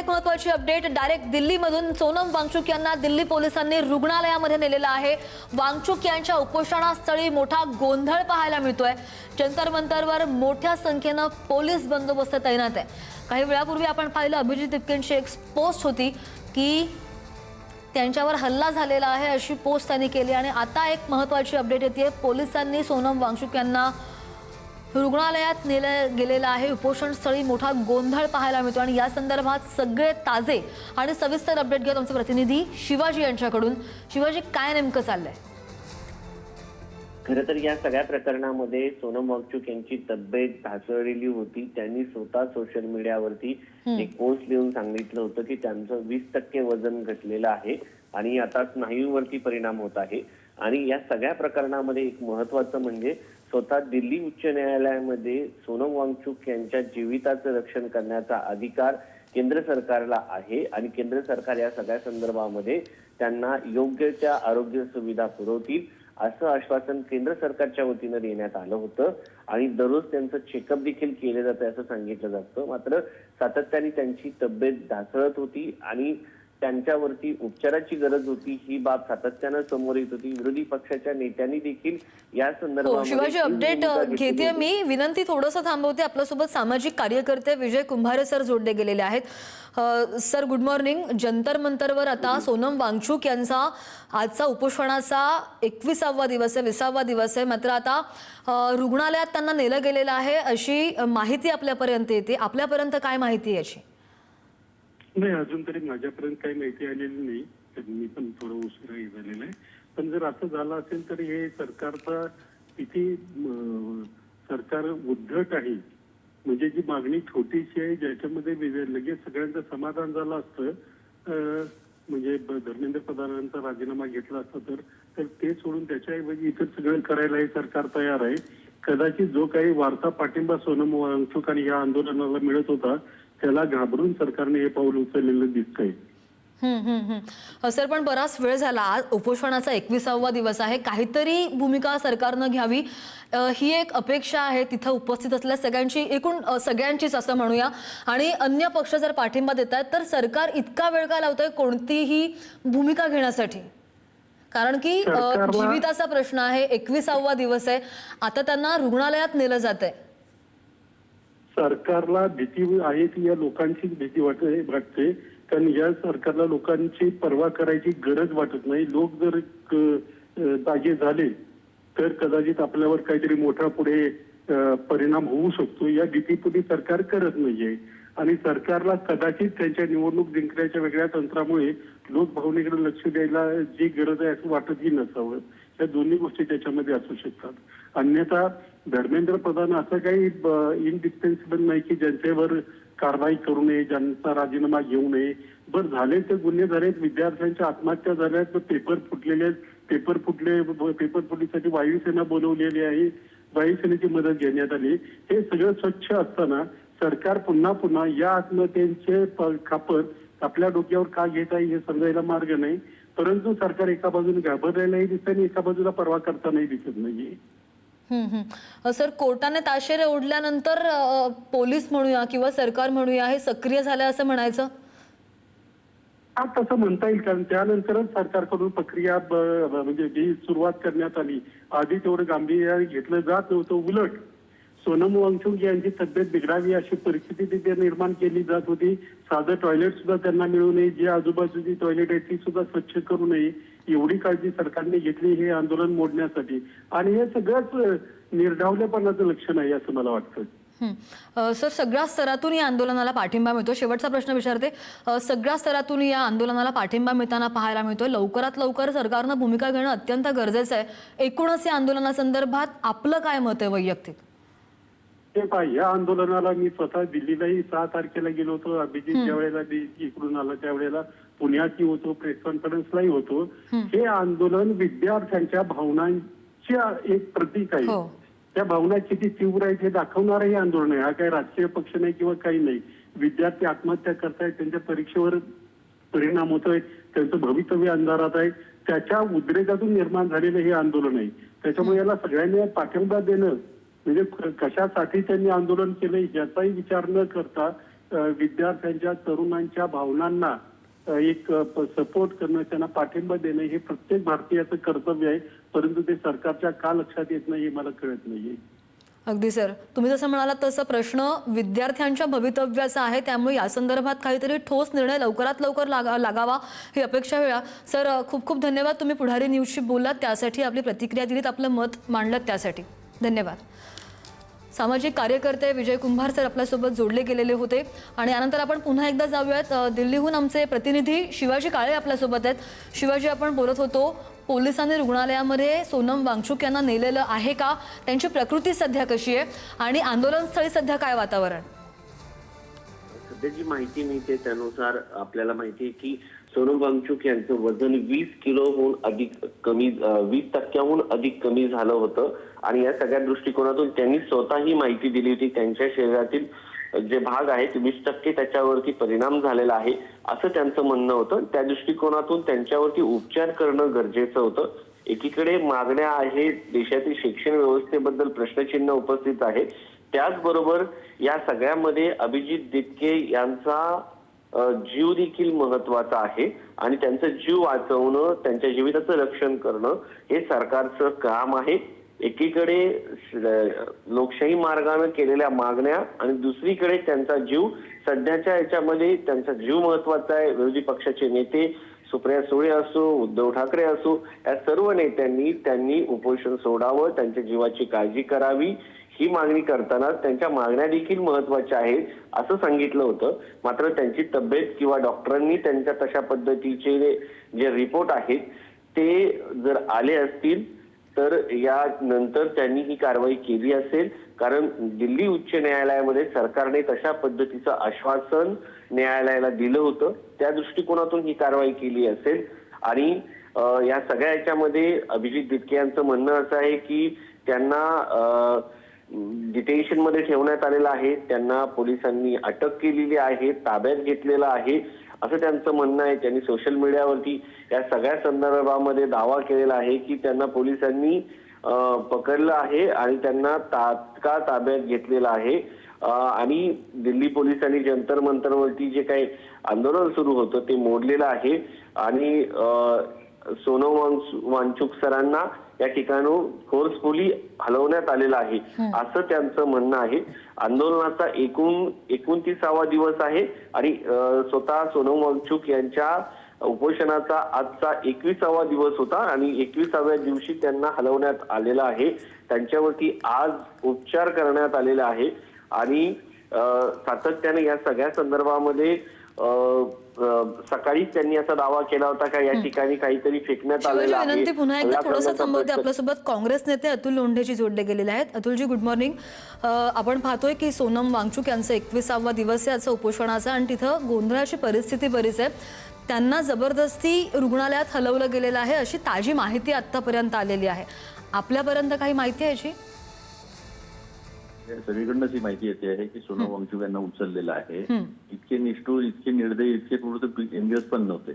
एक महत्त्वाची update direct दिल्लीमधून Sonam Wangchuk यांना दिल्ली पोलिसांनी रुग्णालयामध्ये नेलेलं आहे। वांगचुक यांच्या उपोषणास्थळी मोठा गोंधळ पाहायला मिळतोय। जंतर मंतरवर मोठ्या संख्येने पोलीस बंदोबस्त तैनात आहे। काही वेळापूर्वी आपण पाहिलं अभिजित तिपकेंची एक पोस्ट होती की त्यांच्यावर हल्ला झालेला आहे अशी पोस्ट त्यांनी केली आणि आता एक महत्त्वाची अपडेट येते। पोलिसांनी सोनम वांगचुक यांना रुग्णालयात नेलं गेलेलं आहे। उपोषणस्थळी मोठा गोंधळ पाहायला मिळतो आणि या संदर्भात सगळे ताजे आणि सविस्तर अपडेट घेत आमचे प्रतिनिधी शिवाजी यांच्याकडून। शिवाजी, काय नेमकं चाललंय? खरं तर या सगळ्या प्रकरणामध्ये सोनम वांगचुक यांची तब्येत ढासळलेली होती। त्यांनी स्वतः सोशल मीडियावरती एक पोस्ट लिहून सांगितलं होतं की त्यांचं 20% वजन घटलेलं आहे आणि आता स्नायूंवरती परिणाम होत आहे। आणि या सगळ्या प्रकरणामध्ये एक महत्त्वाचं म्हणजे स्वतः दिल्ली उच्च न्यायालयामध्ये सोनम वांगचुक यांच्या जीविताचं रक्षण करण्याचा अधिकार केंद्र सरकारला आहे आणि केंद्र सरकार या सगळ्या संदर्भामध्ये त्यांना योग्य त्या आरोग्य सुविधा पुरवतील असं आश्वासन केंद्र सरकारच्या वतीनं देण्यात आलं होतं आणि दररोज त्यांचं चेकअप देखील केलं जातं असं सांगितलं जातं। मात्र सातत्याने त्यांची तब्येत ढासळत होती आणि त्यांच्यावरती उपचाराची गरज होती ही बाब सातत्यानं समोर येत होती। विरोधी पक्षाच्या नेत्यांनी देखील या संदर्भात शिवाजी अपडेट घेते मी। विनंती थोडंसं थांबवते। आपल्यासोबत सामाजिक कार्यकर्ते विजय कुंभारे सर जोडले गेलेले आहेत। Sir good morning. जंतर मंतरवर आता सोनम वांगचुक यांचा आजचा उपोषणाचा 21वा दिवस आहे, 20वा दिवस आहे। मात्र आता रुग्णालयात त्यांना नेलं गेलेलं आहे अशी माहिती आपल्यापर्यंत येते। आपल्यापर्यंत काय माहिती आहे याची? नाही, अजून तरी माझ्यापर्यंत काही माहिती आलेली नाही। तर मी पण थोडं उशिराही झालेलं आहे। पण जर असं झालं असेल तर हे सरकारचा किती सरकार उद्धट आहे। म्हणजे जी मागणी छोटीशी आहे ज्याच्यामध्ये लगेच सगळ्यांचं समाधान झालं असतं, म्हणजे धर्मेंद्र प्रधानांचा राजीनामा घेतला असता तर ते सोडून त्याच्याऐवजी इतर सगळं करायला हे सरकार तयार आहे। कदाचित जो काही वार्ता पाठिंबा सोनम वांगचुक आणि या आंदोलनाला मिळत होता त्याला घाबरून सरकारने हे पाऊल उचललेलं दिसतंय। सर पण बराच वेळ झाला, आज उपोषणाचा 21वा दिवस आहे, काहीतरी भूमिका सरकारनं घ्यावी ही एक अपेक्षा आहे तिथं उपस्थित असलेल्या सगळ्यांची, एकूण सगळ्यांचीच असं म्हणूया। आणि अन्य पक्ष जर पाठिंबा देत आहेत तर सरकार इतका वेळ का लावतंय कोणतीही भूमिका घेण्यासाठी? कारण की जीविताचा प्रश्न आहे, 21वा दिवस आहे, आता त्यांना रुग्णालयात नेलं जातंय। सरकारला भीती आहे ती या लोकांची भीती वाटते, कारण या सरकारला लोकांची पर्वा करायची गरज वाटत नाही। लोक जर जागे झाले तर कदाचित आपल्यावर काहीतरी मोठा पुढे परिणाम होऊ शकतो या भीतीपोटी सरकार करत नाहीये। आणि सरकारला कदाचित त्यांच्या निवडणूक जिंकण्याच्या वेगळ्या तंत्रामुळे लोकभावनेकडे लक्ष द्यायला जी गरज आहे असं वाटतही नसावं। या दोन्ही गोष्टी त्याच्यामध्ये असू शकतात। अन्यथा धर्मेंद्र प्रधान असं काही इनडिस्पेन्सिबल नाही की ज्यांच्यावर कारवाई करू नये, ज्यांचा राजीनामा घेऊ नये। बरं झाले ते गुन्हे झालेत, विद्यार्थ्यांच्या आत्महत्या झाल्यात, पेपर फुटलेले, पेपर फुटीसाठी वायुसेना बोलवलेली आहे, वायुसेनेची मदत घेण्यात आली। हे सगळं स्वच्छ असताना सरकार पुन्हा पुन्हा या आत्महत्येचे खापत आपल्या डोक्यावर का घेत आहे हे समजायला मार्ग नाही। परंतु सरकार एका बाजूने घाबरलेलंही दिसत आणि एका बाजूला पर्वा करतानाही दिसत नाहीये। सर, कोर्टाने ताशेरे ओढल्यानंतर पोलीस म्हणूया किंवा सरकार म्हणूया हे सक्रिय झालं असं म्हणायचं? हा, तसं म्हणता येईल, कारण त्यानंतरच सरकारकडून प्रक्रिया म्हणजे जी सुरुवात करण्यात आली। आधी तेवढं गांभीर्याने घेतलं जात नव्हतं। उलट सोनम वांगचुक यांची तब्येत बिघडावी अशी परिस्थिती तिथे निर्माण केली जात होती। साधं टॉयलेट सुद्धा त्यांना मिळू नये, जी आजूबाजूची टॉयलेट आहे ती सुद्धा स्वच्छ करू नये, एवढी काळजी सरकारने घेतली हे आंदोलन मोडण्यासाठी। आणि हे सगळंच निर्डावलेपणाचं लक्षण आहे असं मला वाटतं। सर, सगळ्या स्तरातून या आंदोलनाला पाठिंबा मिळतो। शेवटचा प्रश्न विचारते, सगळ्या स्तरातून या आंदोलनाला पाठिंबा मिळताना पाहायला मिळतोय। लवकरात लवकर सरकारनं भूमिका घेणं अत्यंत गरजेचं आहे। एकूणच या आंदोलनासंदर्भात आपलं काय मत आहे वैयक्तिक? या आंदोलनाला मी स्वतः दिल्लीलाही 6 तारखेला गेलो होतो। अभिजित ज्या वेळेला इकडून आला त्यावेळेला पुण्यातही होतो, प्रेस कॉन्फरन्सलाही होतो। हे आंदोलन विद्यार्थ्यांच्या भावनांच्या एक प्रतीक आहे। त्या भावना किती तीव्र आहेत हे दाखवणारं हे आंदोलन आहे। हा काही राजकीय पक्ष नाही किंवा काही नाही। विद्यार्थी आत्महत्या करतायत, त्यांच्या परीक्षेवर परिणाम होतोय, त्यांचं भवितव्य अंधारात आहे, त्याच्या उद्रेकातून निर्माण झालेलं हे आंदोलन आहे। त्याच्यामुळे याला सगळ्यांनी पाठिंबा देणं म्हणजे कशासाठी त्यांनी आंदोलन केलंय याचाही विचार न करता विद्यार्थ्यांच्या तरुणांच्या भावनांना एक सपोर्ट करणं, त्यांना पाठिंबा देणं हे प्रत्येक भारतीयाचं कर्तव्य आहे. परंतु ते सरकारच्या का लक्षात येत नाही हे मला कळत नाहीये. अगदी सर, तुम्ही जसं म्हणालात तसं प्रश्न विद्यार्थ्यांच्या भवितव्याचा आहे, त्यामुळे या संदर्भात काहीतरी ठोस निर्णय लवकरात लवकर लागावा ही अपेक्षा वेळा. सर, खूप खूप धन्यवाद. तुम्ही पुढारी न्यूजशी बोललात, त्यासाठी आपली प्रतिक्रिया दिलीत, आपलं मत मांडलं त्यासाठी धन्यवाद. सामाजिक कार्यकर्ते विजय कुंभार सर आपल्यासोबत जोडले गेलेले होते. आणि यानंतर आपण पुन्हा एकदा जाऊयात. दिल्लीहून आमचे प्रतिनिधी शिवाजी काळे आपल्यासोबत आहेत. शिवाजी, आपण बोलत होतो पोलिसांनी रुग्णालयामध्ये सोनम वांगचुक यांना नेलेलं आहे का, त्यांची प्रकृती सध्या कशी आहे आणि आंदोलनस्थळी सध्या काय वातावरण? सध्याची माहिती मिळते त्यानुसार आपल्याला माहिती आहे की सोनम वांगचुक यांचं वजन 20 किलोहून अधिक कमी 20% अधिक कमी झालं होतं. आणि या सगळ्या दृष्टिकोनातून त्यांनी स्वतःही माहिती दिली होती. त्यांच्या शरीरातील जे भाग आहेत 20% त्याच्यावरती परिणाम झालेला आहे असं त्यांचं म्हणणं होतं. त्या दृष्टिकोनातून त्यांच्यावरती उपचार करणं गरजेचं होतं. एकीकडे मागण्या आहेत, देशातील शिक्षण व्यवस्थेबद्दल प्रश्नचिन्ह उपस्थित आहे. त्याचबरोबर या सगळ्यामध्ये अभिजित दिटके यांचा जीव देखील महत्वाचा आहे आणि त्यांचा जीव वाचवणं, त्यांच्या जीविताचं रक्षण करणं हे सरकारचं काम आहे. एकीकडे लोकशाही मार्गाने केलेल्या मागण्या आणि दुसरीकडे त्यांचा जीव, सध्याच्या याच्यामध्ये त्यांचा जीव महत्वाचा आहे. विरोधी पक्षाचे नेते सुप्रिया सुळे असो, उद्धव ठाकरे असो, या सर्व नेत्यांनी उपोषण सोडावं, त्यांच्या जीवाची काळजी करावी ही मागणी करताना त्यांच्या मागण्या देखील महत्वाच्या आहेत असं सांगितलं होतं. मात्र त्यांची तब्येत किंवा डॉक्टरांनी त्यांच्या तशा पद्धतीचे जे रिपोर्ट आहेत ते जर आले असतील तर या नंतर त्यांनी ही कारवाई केली असेल. कारण दिल्ली उच्च न्यायालयामध्ये सरकारने तशा पद्धतीचं आश्वासन न्यायालयाला दिलं होतं. त्या दृष्टिकोनातून ही कारवाई केली असेल. आणि या सगळ्या याच्यामध्ये अभिजित दिटके यांचं म्हणणं असं आहे की त्यांना डिटेन्शन मध्ये ठेवण्यात आलेलं आहे, त्यांना पोलिसांनी अटक केलेली आहे, ताब्यात घेतलेलं आहे असं त्यांचं म्हणणं आहे. त्यांनी सोशल मीडियावरती या सगळ्या संदर्भामध्ये दावा केलेला आहे की त्यांना पोलिसांनी पकडलं आहे आणि त्यांना तात्काळ ताब्यात घेतलेलं आहे. आणि दिल्ली पोलिसांनी जंतर मंतरवरती जे काही आंदोलन सुरू होतं ते मोडलेलं आहे आणि सोनम वांगचुक सरांना या ठिकाणून फोर्सफुली हलवण्यात आलेलं आहे असं त्यांचं म्हणणं आहे. आंदोलनाचा 29वा दिवस आहे आणि स्वतः सोनम वांगचुक यांच्या उपोषणाचा आजचा 21वा दिवस होता आणि 21व्या दिवशी त्यांना हलवण्यात आलेलं आहे. त्यांच्यावरती आज उपचार करण्यात आलेले आहे आणि सातत्याने या सगळ्या संदर्भामध्ये सकाळीच त्यांनी असा दावा केला होता का या ठिकाणी काहीतरी फेकण्यात आलेलं आहे. विनंती पुन्हा एकदा थोडंसं थांबवते. आपल्यासोबत काँग्रेस नेते अतुल लोंढेजी जोडले गेलेले आहेत. अतुलजी, गुड मॉर्निंग. आपण पाहतोय की सोनम वांगचुक यांचा 21वा दिवस आहे याचा उपोषणाचा आणि तिथं गोंधळाची परिस्थिती बरीच आहे. त्यांना जबरदस्ती रुग्णालयात हलवलं गेलेलं आहे अशी ताजी माहिती आतापर्यंत आलेली आहे. आपल्यापर्यंत काही माहिती आहे याची? सगळीकडनंच ही माहिती येते आहे की सोनम वांगचुक यांना उचललेलं आहे. इतके निष्ठुर, इतके निर्दयी, इतके क्रूर एमबीएस पण नव्हते.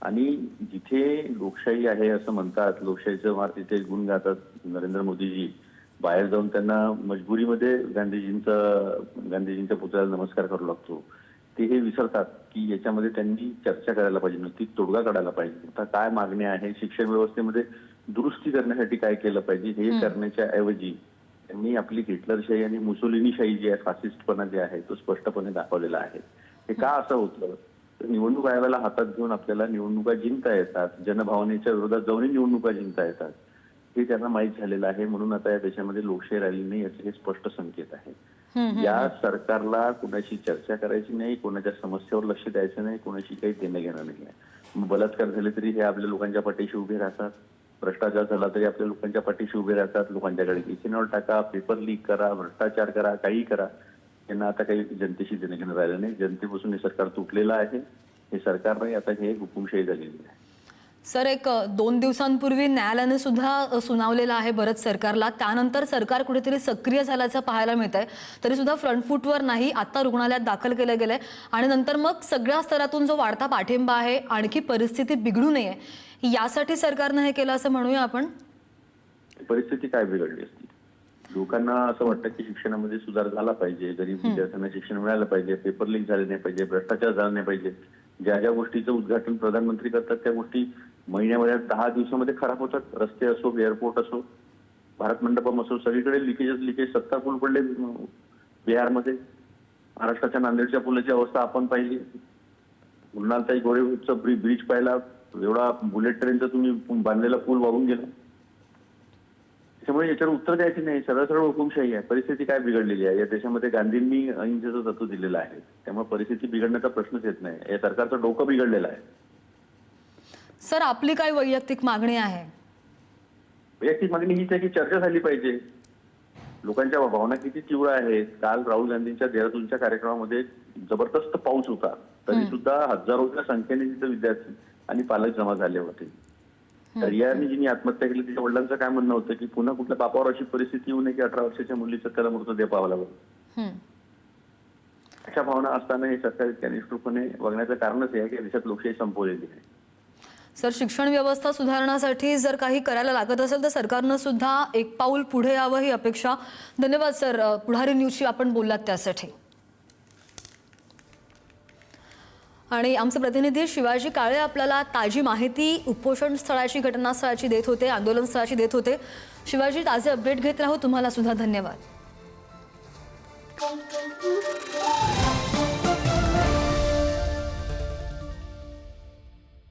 आणि जिथे लोकशाही आहे असं म्हणतात, लोकशाहीचं मार तिथे गुण गातात नरेंद्र मोदीजी, बाहेर जाऊन त्यांना मजबुरीमध्ये गांधीजींच्या पुतळ्याला नमस्कार करू लागतो. ते हे विसरतात की याच्यामध्ये त्यांनी चर्चा करायला पाहिजे, नक्की तोडगा काढायला पाहिजे. आता काय मागण्या आहे, शिक्षण व्यवस्थेमध्ये दुरुस्ती करण्यासाठी काय केलं पाहिजे हे करण्याच्या ऐवजी त्यांनी आपली हिटलरशाही आणि मुसोलिनीशाही जी आहे, फासिस्टपणा जे आहे तो स्पष्टपणे दाखवलेला आहे. हे का असं होतं तर निवडणूक आयोगाला हातात घेऊन आपल्याला निवडणुका जिंकता येतात, जनभावनेच्या विरोधात जाऊनही निवडणुका जिंकता येतात हे त्यांना माहीत झालेलं आहे. म्हणून आता या देशामध्ये लोकशाही राहिली नाही याचे हे स्पष्ट संकेत आहे. या सरकारला कोणाशी चर्चा करायची नाही, कोणाच्या समस्येवर लक्ष द्यायचं नाही, कोणाशी काही देणं घेणं नाही आहे. बलात्कार झाले तरी हे आपल्या लोकांच्या पाठीशी उभे राहतात, भ्रष्टाचार झाला तरी आपल्या लोकांच्या पाठीशी उभे राहतात. लोकांच्याकडे किचनवर टाका, पेपर लीक करा, भ्रष्टाचार करा, काही करा, यांना आता काही जनतेशी देणं घेणं राहिलं नाही. जनतेपासून हे सरकार तुटलेलं आहे. हे सरकार नाही, आता हे हुकुमशाही झालेली आहे. सर, 2 दिवसांपूर्वी न्यायालयाने सुद्धा सुनावलेलं आहे बरंच सरकारला. त्यानंतर सरकार कुठेतरी सक्रिय झाल्याचं पाहायला मिळत आहे. तरी सुद्धा फ्रंट फूटवर नाही. आता रुग्णालयात दाखल केलं गेलंय आणि नंतर मग सगळ्या स्तरातून जो वाढता पाठिंबा आहे, आणखी परिस्थिती बिघडू नये यासाठी सरकारनं हे केलं असं म्हणूया आपण. परिस्थिती काय बिघडली असती? लोकांना असं वाटतं की शिक्षणामध्ये सुधार झाला पाहिजे, गरीब विद्यार्थ्यांना शिक्षण मिळालं पाहिजे, पेपर लीक झाले नाही पाहिजे, भ्रष्टाचार झाला नाही पाहिजे. ज्या ज्या गोष्टीचं उद्घाटन प्रधानमंत्री करतात त्या गोष्टी महिन्यामध्ये 10 दिवसामध्ये खराब होतात. रस्ते असो, एअरपोर्ट असो, भारत मंडपम असो, सगळीकडे लिकेज 70 पूल पडले बिहारमध्ये. महाराष्ट्राच्या नांदेडच्या पुलाची अवस्था आपण पाहिली. मृणालताई गोरेचं ब्रिज पाहिला, एवढा बुलेट ट्रेनचा तुम्ही बांधलेला पूल वाहून गेला. त्याच्यामुळे याच्यावर उत्तर द्यायची नाही, सरळ सरळ हुकुमशाही आहे. परिस्थिती काय बिघडलेली आहे या देशामध्ये? गांधींनी अहिंसेचं तत्व दिलेलं आहे, त्यामुळे परिस्थिती बिघडण्याचा प्रश्नच येत नाही. या सरकारचं डोकं बिघडलेलं आहे. सर, आपली काय वैयक्तिक मागणी आहे? वैयक्तिक मागणी हीच आहे की चर्चा झाली पाहिजे. लोकांच्या भावना किती तीव्र आहेत. काल राहुल गांधींच्या देहरादूनच्या कार्यक्रमामध्ये जबरदस्त पाऊस होता, तरी सुद्धा हजारोच्या संख्येने तिथे विद्यार्थी आणि पालक जमा झाले होते. रियाने जिने आत्महत्या केली तिच्या वडिलांचं काय म्हणणं होतं की पुन्हा कुठल्या बापावर अशी परिस्थिती येऊ नये की 18 वर्षाच्या मुलीचं त्याला मृतदेह पाहावा लागला. अशा भावना असताना हे सरकार इतक्या निष्ठुरपणे वागण्याचं कारणच आहे की देशात लोकशाही संपवलेली आहे. सर, शिक्षण व्यवस्था सुधारण्यासाठी जर काही करायला लागत असेल तर सरकारनं सुद्धा एक पाऊल पुढे यावं ही अपेक्षा. धन्यवाद सर, पुढारी न्यूजशी आपण बोललात त्यासाठी. आणि आमचे प्रतिनिधी शिवाजी काळे आपल्याला ताजी माहिती उपोषण स्थळाची, घटनास्थळाची देत होते, आंदोलन स्थळाची देत होते. शिवाजी, ताजे अपडेट घेत राहू. तुम्हाला सुद्धा धन्यवाद.